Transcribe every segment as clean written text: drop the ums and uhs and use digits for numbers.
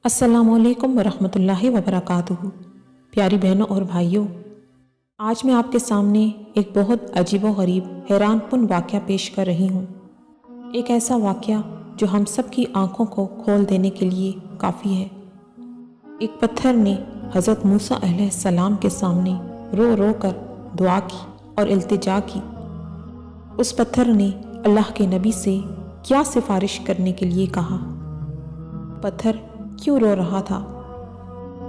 السلام علیکم ورحمۃ اللہ وبرکاتہ۔ پیاری بہنوں اور بھائیوں، آج میں آپ کے سامنے ایک بہت عجیب و غریب حیران کن واقعہ پیش کر رہی ہوں۔ ایک ایسا واقعہ جو ہم سب کی آنکھوں کو کھول دینے کے لیے کافی ہے۔ ایک پتھر نے حضرت موسیٰ علیہ السلام کے سامنے رو رو کر دعا کی اور التجا کی۔ اس پتھر نے اللہ کے نبی سے کیا سفارش کرنے کے لیے کہا؟ پتھر کیوں رو رہا تھا؟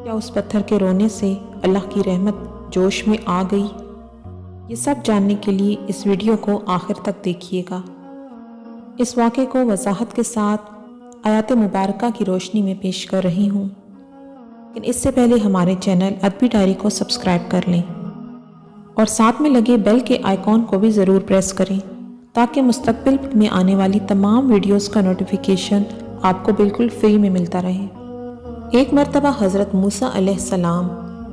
کیا اس پتھر کے رونے سے اللہ کی رحمت جوش میں آ گئی؟ یہ سب جاننے کے لیے اس ویڈیو کو آخر تک دیکھیے گا۔ اس واقعے کو وضاحت کے ساتھ آیات مبارکہ کی روشنی میں پیش کر رہی ہوں، لیکن اس سے پہلے ہمارے چینل ادبی ڈائری کو سبسکرائب کر لیں اور ساتھ میں لگے بیل کے آئیکن کو بھی ضرور پریس کریں تاکہ مستقبل میں آنے والی تمام ویڈیوز کا نوٹیفیکیشن آپ کو بالکل فری میں ملتا رہے۔ ایک مرتبہ حضرت موسیٰ علیہ السلام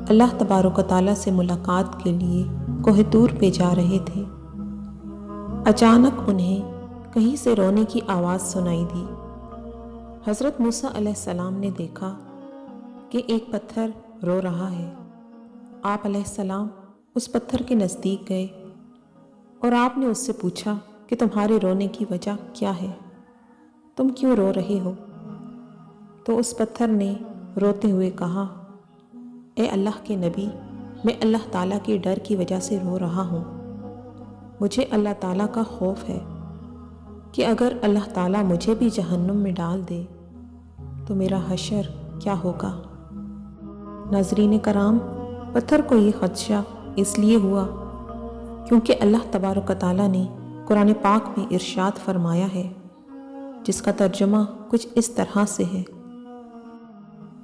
اللہ تبارک و تعالیٰ سے ملاقات کے لیے کوہ طور پہ جا رہے تھے۔ اچانک انہیں کہیں سے رونے کی آواز سنائی دی۔ حضرت موسیٰ علیہ السلام نے دیکھا کہ ایک پتھر رو رہا ہے۔ آپ علیہ السلام اس پتھر کے نزدیک گئے اور آپ نے اس سے پوچھا کہ تمہارے رونے کی وجہ کیا ہے؟ تم کیوں رو رہے ہو؟ تو اس پتھر نے روتے ہوئے کہا، اے اللہ کے نبی، میں اللہ تعالیٰ کے ڈر کی وجہ سے رو رہا ہوں۔ مجھے اللہ تعالیٰ کا خوف ہے کہ اگر اللہ تعالیٰ مجھے بھی جہنم میں ڈال دے تو میرا حشر کیا ہوگا؟ ناظرین کرام، پتھر کو یہ خدشہ اس لیے ہوا کیونکہ اللہ تبارک و تعالیٰ نے قرآن پاک میں ارشاد فرمایا ہے، جس کا ترجمہ کچھ اس طرح سے ہے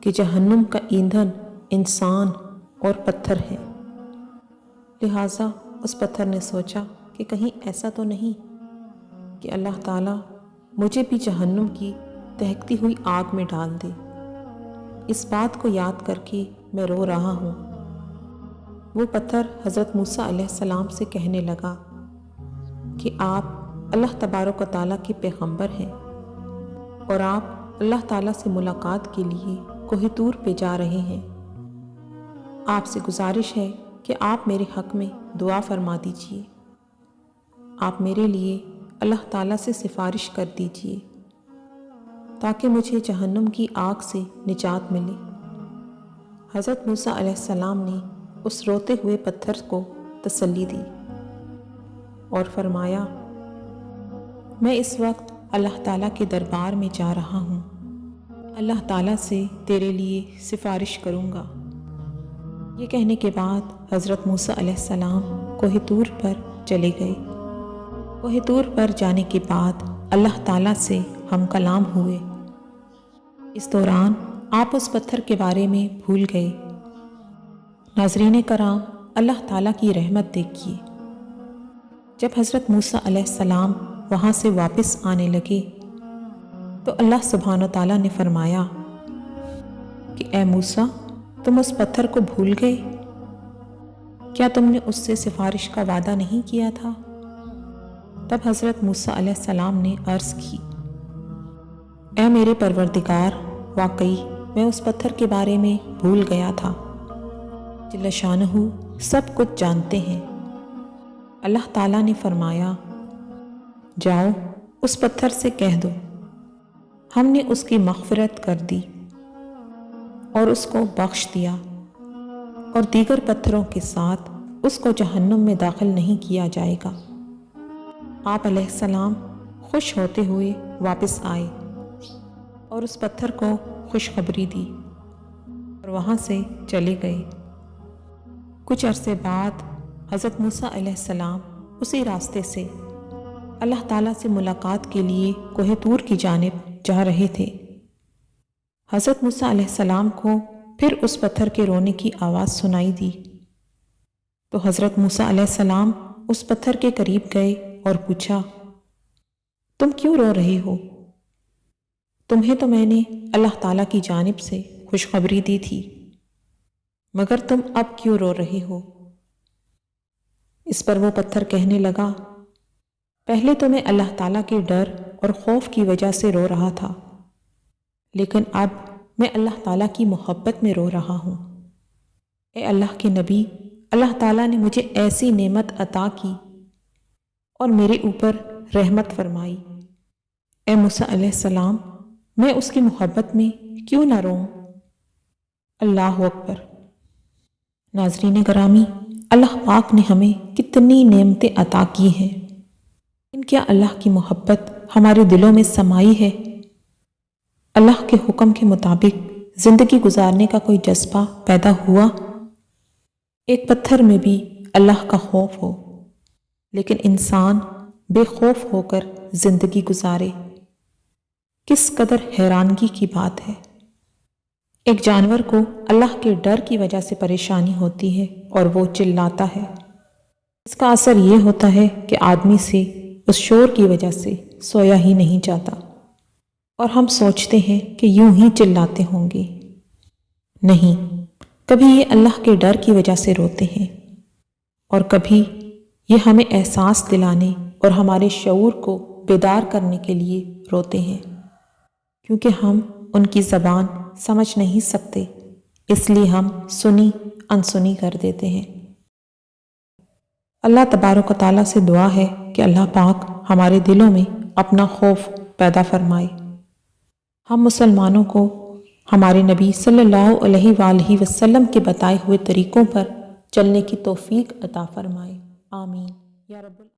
کہ جہنم کا ایندھن انسان اور پتھر ہے۔ لہٰذا اس پتھر نے سوچا کہ کہیں ایسا تو نہیں کہ اللہ تعالیٰ مجھے بھی جہنم کی دہکتی ہوئی آگ میں ڈال دے۔ اس بات کو یاد کر کے میں رو رہا ہوں۔ وہ پتھر حضرت موسیٰ علیہ السلام سے کہنے لگا کہ آپ اللہ تبارک و تعالیٰ کے پیغمبر ہیں اور آپ اللہ تعالیٰ سے ملاقات کے لیے کوہ طور پہ جا رہے ہیں۔ آپ سے گزارش ہے کہ آپ میرے حق میں دعا فرما دیجیے۔ آپ میرے لیے اللہ تعالیٰ سے سفارش کر دیجیے تاکہ مجھے جہنم کی آگ سے نجات ملے۔ حضرت موسیٰ علیہ السلام نے اس روتے ہوئے پتھر کو تسلی دی اور فرمایا، میں اس وقت اللہ تعالیٰ کے دربار میں جا رہا ہوں، اللہ تعالیٰ سے تیرے لیے سفارش کروں گا۔ یہ کہنے کے بعد حضرت موسیٰ علیہ السلام کوہ طور پر چلے گئے۔ کوہ طور پر جانے کے بعد اللہ تعالیٰ سے ہم کلام ہوئے۔ اس دوران آپ اس پتھر کے بارے میں بھول گئے۔ ناظرین کرام، اللہ تعالیٰ کی رحمت دیکھیے۔ جب حضرت موسیٰ علیہ السلام وہاں سے واپس آنے لگے تو اللہ سبحانہ وتعالیٰ نے فرمایا کہ اے موسیٰ، تم اس پتھر کو بھول گئے؟ کیا تم نے اس سے سفارش کا وعدہ نہیں کیا تھا؟ تب حضرت موسیٰ علیہ السلام نے عرض کی، اے میرے پروردگار، واقعی میں اس پتھر کے بارے میں بھول گیا تھا۔ جل شانہ سب کچھ جانتے ہیں۔ اللہ تعالیٰ نے فرمایا، جاؤ اس پتھر سے کہہ دو ہم نے اس کی مغفرت کر دی اور اس کو بخش دیا اور دیگر پتھروں کے ساتھ اس کو جہنم میں داخل نہیں کیا جائے گا۔ آپ علیہ السلام خوش ہوتے ہوئے واپس آئے اور اس پتھر کو خوشخبری دی اور وہاں سے چلے گئے۔ کچھ عرصے بعد حضرت موسیٰ علیہ السلام اسی راستے سے اللہ تعالیٰ سے ملاقات کے لیے کوہ طور کی جانب جا رہے تھے۔ حضرت موسیٰ علیہ السلام کو پھر اس پتھر کے رونے کی آواز سنائی دی تو حضرت موسیٰ علیہ السلام اس پتھر کے قریب گئے اور پوچھا، تم کیوں رو رہے ہو؟ تمہیں تو میں نے اللہ تعالیٰ کی جانب سے خوشخبری دی تھی، مگر تم اب کیوں رو رہے ہو؟ اس پر وہ پتھر کہنے لگا، پہلے تو میں اللہ تعالیٰ کے ڈر اور خوف کی وجہ سے رو رہا تھا، لیکن اب میں اللہ تعالیٰ کی محبت میں رو رہا ہوں۔ اے اللہ کے نبی، اللہ تعالیٰ نے مجھے ایسی نعمت عطا کی اور میرے اوپر رحمت فرمائی۔ اے موسیٰ علیہ السلام، میں اس کی محبت میں کیوں نہ روؤں؟ اللہ اکبر۔ ناظرین گرامی، اللہ پاک نے ہمیں کتنی نعمتیں عطا کی ہیں، ان کیا اللہ کی محبت ہمارے دلوں میں سمائی ہے؟ اللہ کے حکم کے مطابق زندگی گزارنے کا کوئی جذبہ پیدا ہوا؟ ایک پتھر میں بھی اللہ کا خوف ہو، لیکن انسان بے خوف ہو کر زندگی گزارے، کس قدر حیرانگی کی بات ہے۔ ایک جانور کو اللہ کے ڈر کی وجہ سے پریشانی ہوتی ہے اور وہ چلاتا ہے۔ اس کا اثر یہ ہوتا ہے کہ آدمی سے اس شور کی وجہ سے سویا ہی نہیں جاتا، اور ہم سوچتے ہیں کہ یوں ہی چلاتے ہوں گے۔ نہیں، کبھی یہ اللہ کے ڈر کی وجہ سے روتے ہیں، اور کبھی یہ ہمیں احساس دلانے اور ہمارے شعور کو بیدار کرنے کے لیے روتے ہیں، کیونکہ ہم ان کی زبان سمجھ نہیں سکتے، اس لیے ہم سنی انسنی کر دیتے ہیں۔ اللہ تبارک و تعالیٰ سے دعا ہے کہ اللہ پاک ہمارے دلوں میں اپنا خوف پیدا فرمائے۔ ہم مسلمانوں کو ہمارے نبی صلی اللہ علیہ وآلہ وسلم کے بتائے ہوئے طریقوں پر چلنے کی توفیق عطا فرمائے۔ آمین یا رب۔